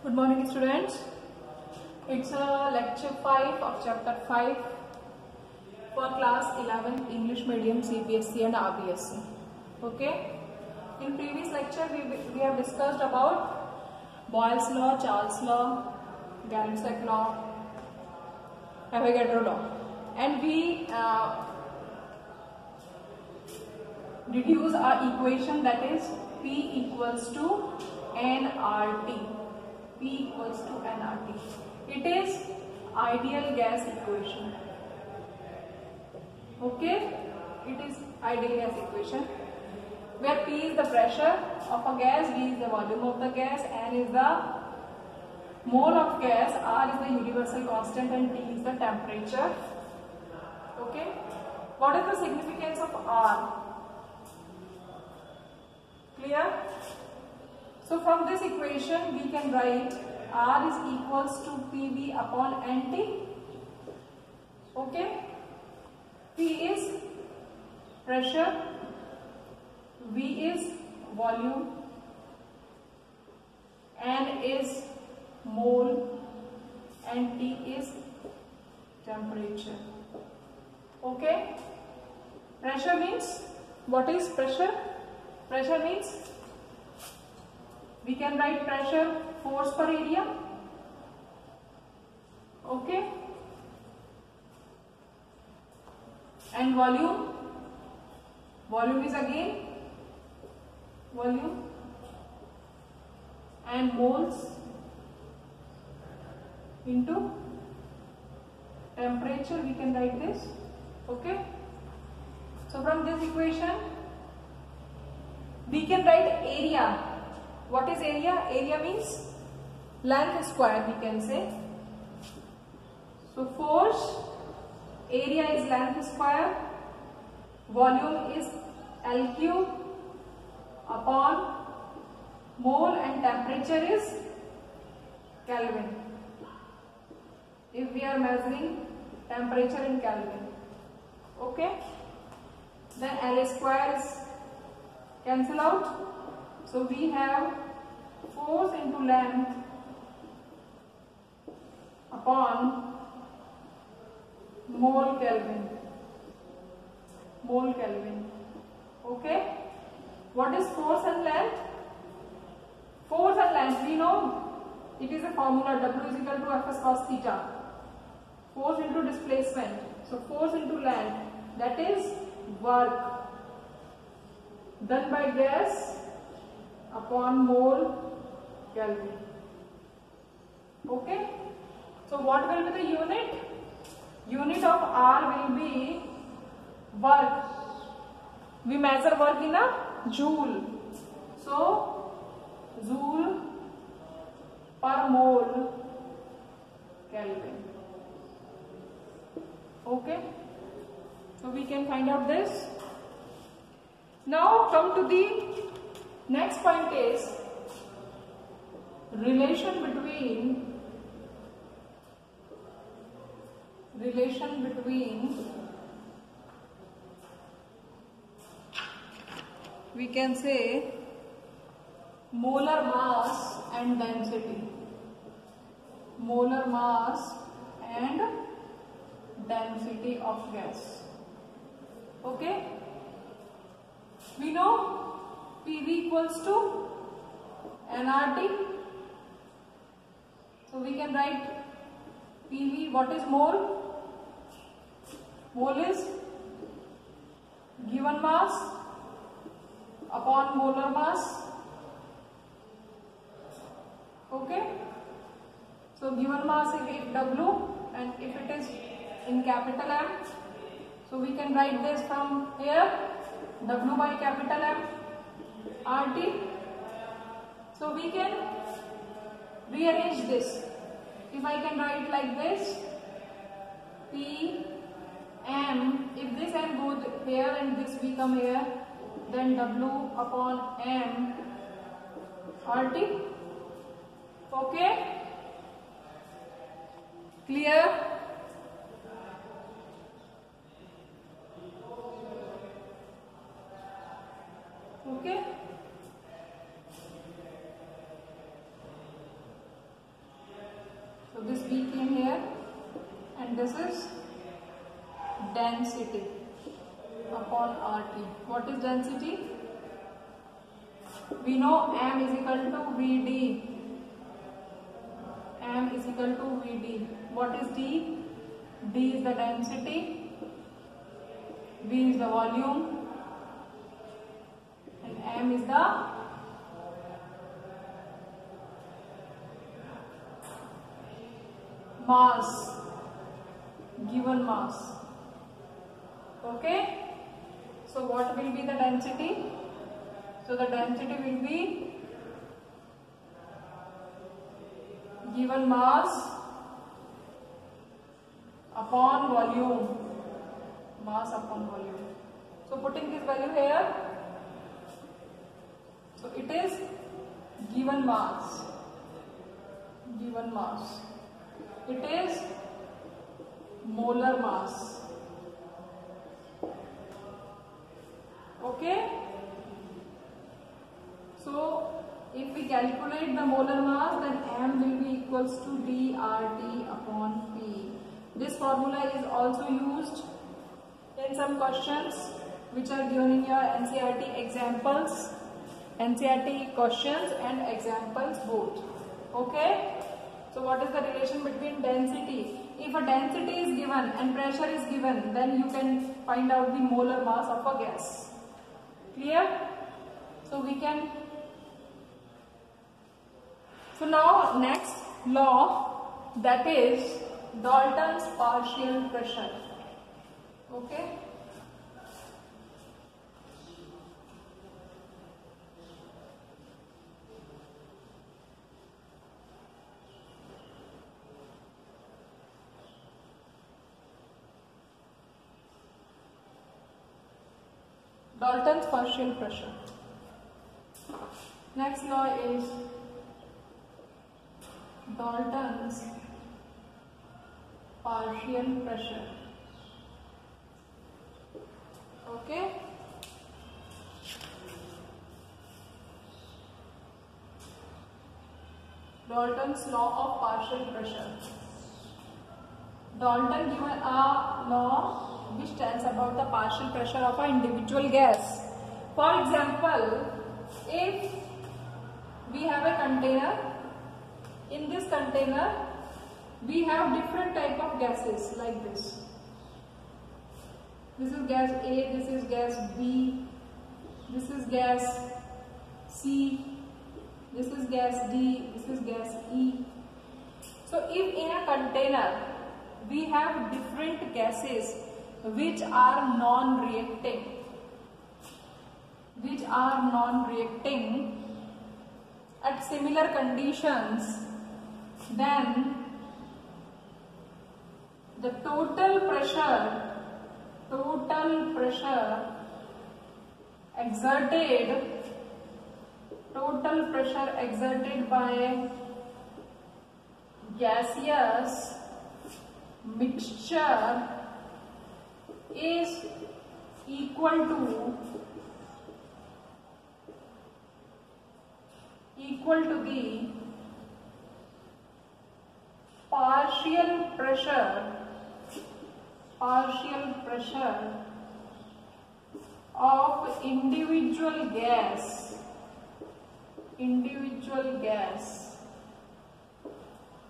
Good morning, students. It's lecture 5 of chapter 5 for class 11 English medium CBSE and RBSE. Okay. In previous lecture we have discussed about Boyle's law, Charles law, Galensack law, Avogadro law, and we deduce our equation, that is P equals to nRT. P equals to nRT. It is ideal gas equation. Okay, it is ideal gas equation where P is the pressure of a gas, V is the volume of the gas, N is the mole of gas, R is the universal constant, and T is the temperature. Okay, what is the significance of R? Clear? So from this equation we can write R is equals to PV upon NT. Okay, P is pressure, V is volume, N is mole, and T is temperature. Okay, pressure means, what is pressure? Pressure means we can write pressure, force per area. Okay, and volume, volume is again volume, and moles into temperature, we can write this. Okay, so from this equation we can write area. What is area? Area means length square, we can say. So force, area is length square, volume is L cube upon mole, and temperature is Kelvin. If we are measuring temperature in Kelvin. Okay, then L square is cancel out. So we have force into length upon mole Kelvin. Mole Kelvin. Okay. What is force and length? Force and length, we know it is a formula, W is equal to Fs cos theta. Force into displacement. So force into length, that is work done by gas upon mole Kelvin. Okay, so what will be the unit? Unit of R will be work. We measure work in a joule, so joule per mole Kelvin. Okay, so we can find out this. Now come to the next point, is relation between we can say molar mass and density. Molar mass and density of gas. Okay, we know PV equals to nRT. So we can write PV, what is mole? Mole is given mass upon molar mass. Okay, so given mass is W, and if it is in capital M, so we can write this from here, W by capital M RT. So we can rearrange this. If I can write like this, P M, if this M goes here and this V come here, then W upon M RT. Okay, clear? Okay, So this V came here, and this is density upon RT. What is density? We know M is equal to Vd. M is equal to Vd. What is D? D is the density, V is the volume, and M is the mass, given mass. Okay? So what will be the density? So the density will be given mass upon volume, mass upon volume. So putting this value here, so it is given mass, given mass. It is molar mass. Okay? So if we calculate the molar mass, then M will be equals to dRT upon P. This formula is also used in some questions which are given in your NCERT examples, NCERT questions and examples both. Okay? So what is the relation between density? If a density is given and pressure is given, then you can find out the molar mass of a gas. Clear? So we can. So now next law, that is Dalton's partial pressure. Okay? Dalton's partial pressure. Next law is Dalton's partial pressure. Okay? Dalton's law of partial pressure. Dalton given a law which tells about the partial pressure of an individual gas. For example, if we have a container, in this container we have different type of gases like this. This is gas A, this is gas B, this is gas C, this is gas D, this is gas E. So if in a container we have different gases which are non-reacting, at similar conditions, then the total pressure exerted by gaseous mixture is equal to the partial pressure of individual gas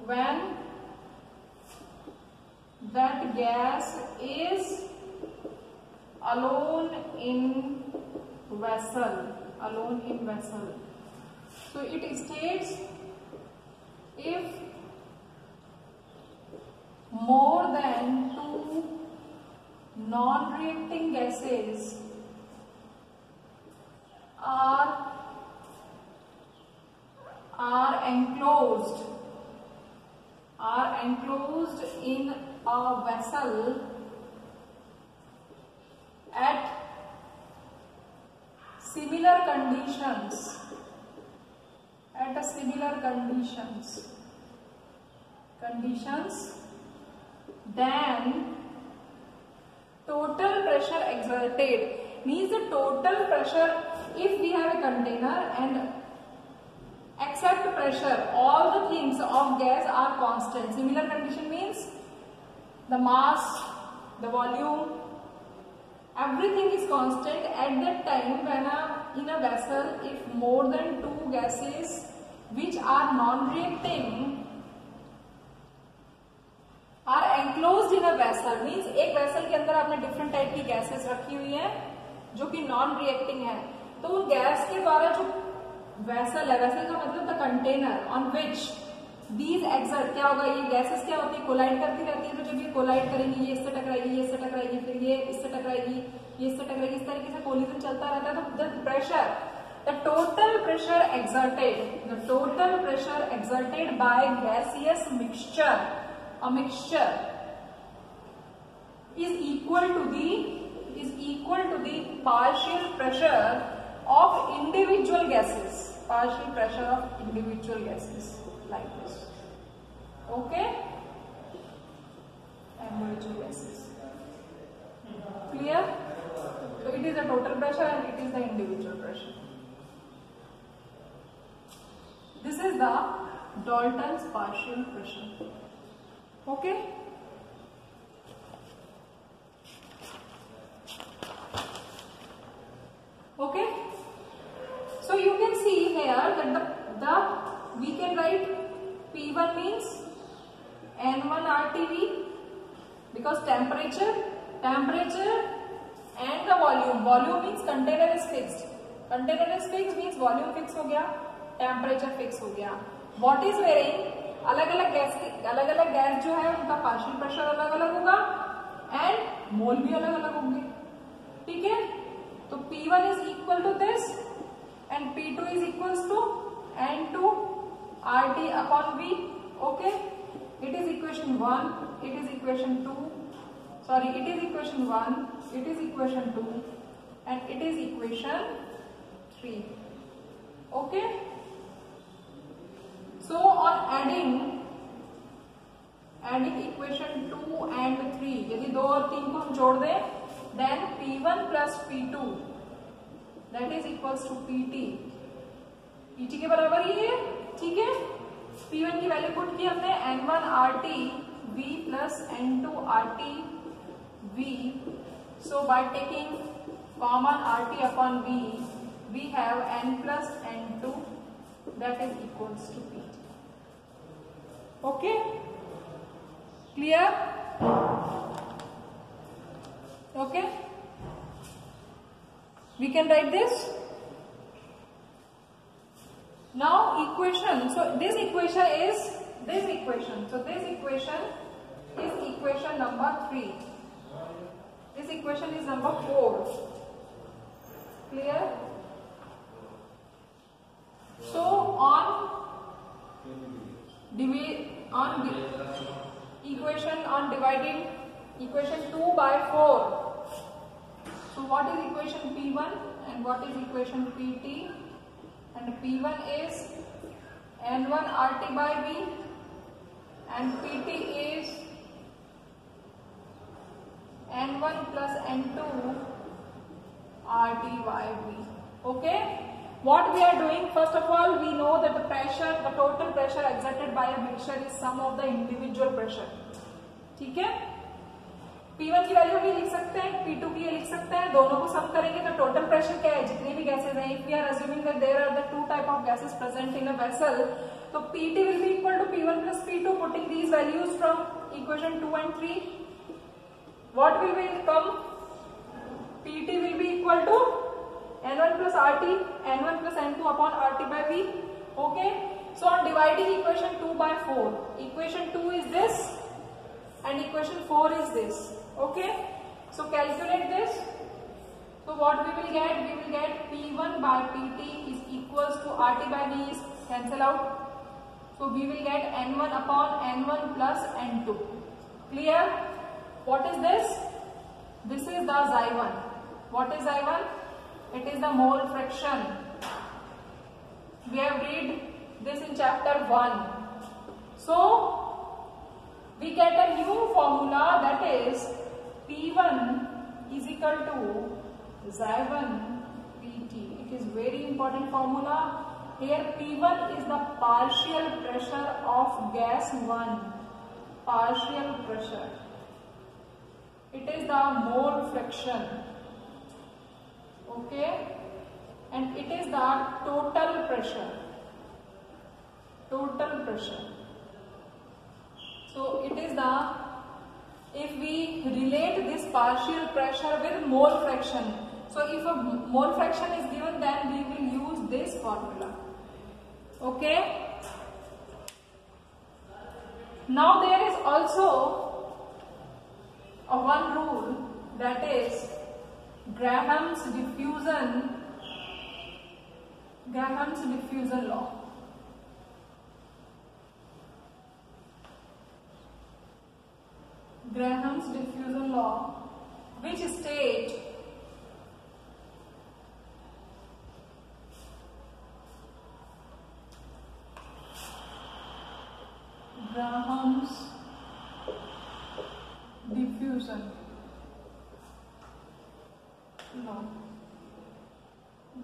when that gas is alone in vessel. So it states if more than two non-reacting gases are enclosed in a vessel at similar conditions, then total pressure exerted means the total pressure, if we have a container and except pressure, all the things of gas are constant. Similar condition means the mass, the volume, everything is constant at that time when in a vessel if more than two gases which are non-reacting are enclosed in a vessel, means एक vessel के अंदर आपने different type की gases रखी हुई है जो कि non reacting है, तो उन गैस के द्वारा जो vessel है, vessel का मतलब the container on which these exert, क्या होगा, ये गैसेस क्या होती है, कोलाइड करती रहती है, तो जब ये कोलाइड करेंगी, ये इससे टकराएगी, ये इससे टकराएगी, फिर ये इससे टकराएगी, ये इससे टकराएगी, इस तरीके से कोलिजन चलता रहता है, तो the pressure, the total pressure exerted by gaseous mixture, a mixture is equal to the partial pressure of individual gases, like this. Okay, individual gases. Clear? So it is the total pressure and it is the individual pressure. This is the Dalton's partial pressure. Okay. Okay. So you can see here that we can write P1 means N1 RTV because temperature and the volume means container is fixed. Container is fixed means volume fix हो गया, temperature fix हो गया. What is varying? अलग अलग gas जो है उनका partial pressure अलग अलग होगा एंड मोल भी अलग अलग होंगे. ठीक है, तो P1 is equal to this and P2 is equals to N2 RT upon V. Okay, it is equation 1, it is equation 2, sorry, it is equation 1, it is equation 2 and it is equation 3. Okay, so on adding equation 2 and 3, यदि 2 और 3 को हम जोड़ दें, then P1 plus P2 that is equals to PT. PT के बराबर ही है. ठीक है, P1 की वैल्यू पुट की हमने N1 RT V plus N2 RT V. So by taking common RT upon V, we have N plus N2 that is equals to PT. Okay, clear? Okay, we can write this now equation. So this equation is equation number 3. This equation is number 4. Clear? So on dividing equation 2 by 4. So what is equation P1 and what is equation PT? And P1 is N1 RT by V and PT is N1 plus N2 RT by V. Okay. What we are doing, first of all, we know that the total pressure exerted by a mixture is sum of the individual pressure. ठीक है, P1 की value भी लिख सकते हैं, P2 की लिख सकते हैं, दोनों को सम करेंगे तो टोटल प्रेशर क्या है, जितनी भी गैसेज हैं, if we are assuming that there are the two type of gases present in a vessel, तो PT will be equal to P1 plus P2. Putting these values from equation 2 and 3, what will come? PT will be equal to N1 plus RT, N1 plus N2 upon RT by V. Okay, so on dividing equation 2 by 4, equation 2 is this and equation 4 is this. Okay, so calculate this. So what we will get? We will get P1 by PT is equals to RT by V is cancel out. So we will get N1 upon N1 plus N2. Clear? What is this? This is the Xy1. What is Xy1? It is the mole fraction. We have read this in chapter 1. So we get a new formula, that is P1 is equal to Xy1 PT. It is very important formula. here P1 is the partial pressure of gas 1, partial pressure. It is the mole fraction, okay, and it is the total pressure, total pressure. So it is the, if we relate this partial pressure with mole fraction, so if a mole fraction is given, then we will use this formula, okay. Now there is also a one rule, that is Graham's diffusion law. Graham's diffusion law, which states Graham's diffusion law.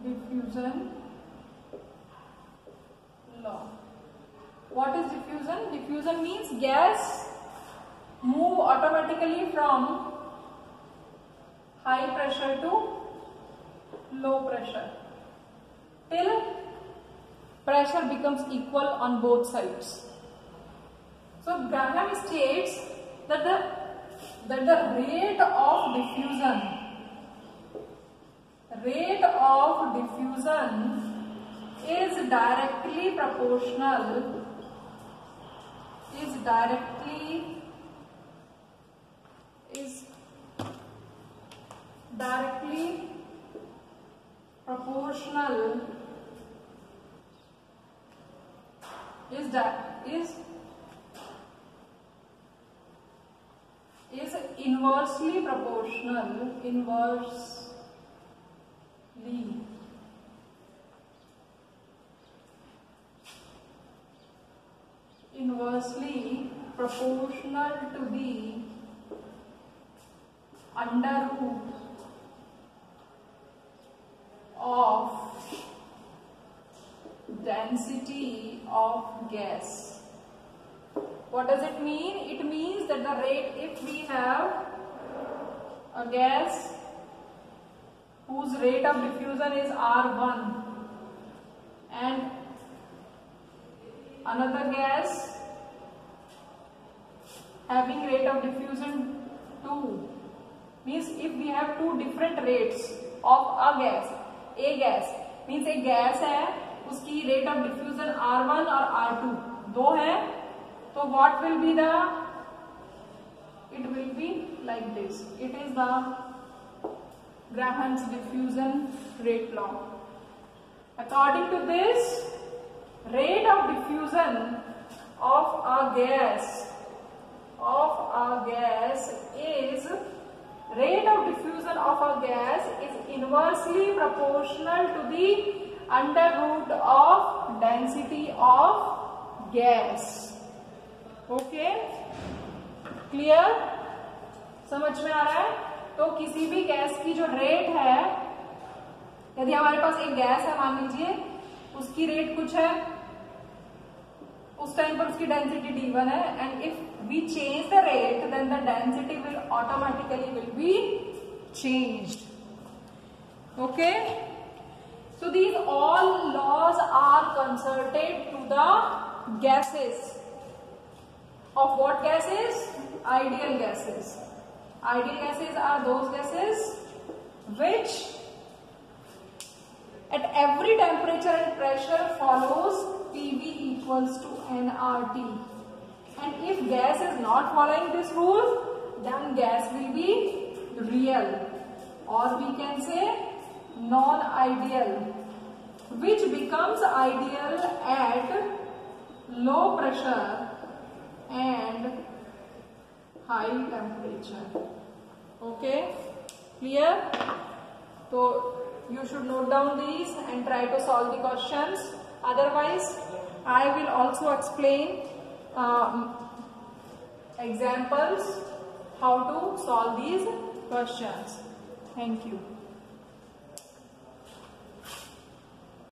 Diffusion law. What is diffusion? Diffusion means gas move automatically from high pressure to low pressure till pressure becomes equal on both sides. So Graham states that the rate of diffusion is directly proportional is inversely proportional, inversely proportional to the under root of density of gas. What does it mean? It means that the rate, if we have a gas whose rate of diffusion is R1 and another gas having rate of diffusion 2, means if we have two different rates of a gas means एक gas है, उसकी rate of diffusion R1 और R2 दो है, तो what will be the, it will be like this. It is the Graham's diffusion rate law. According to this, rate of diffusion of a gas is inversely proportional to the under root of density of gas. Okay, clear, समझ में आ रहा है? तो किसी भी gas की जो rate है, यदि हमारे पास एक गैस है, मान लीजिए उसकी रेट कुछ है, उस टाइम पर उसकी डेंसिटी D1 है, and if we change the rate then the density will automatically will be changed. Okay, so these all laws are concerted to the gases. Of what gases? Ideal gases. Ideal gases are those gases which at every temperature and pressure follows PV equals to nRT. And if gas is not following this rule, then gas will be real, or we can say non-ideal, which becomes ideal at low pressure and high temperature. Okay, clear? So you should note down these and try to solve the questions. Otherwise, I will also explain examples how to solve these questions. Thank you.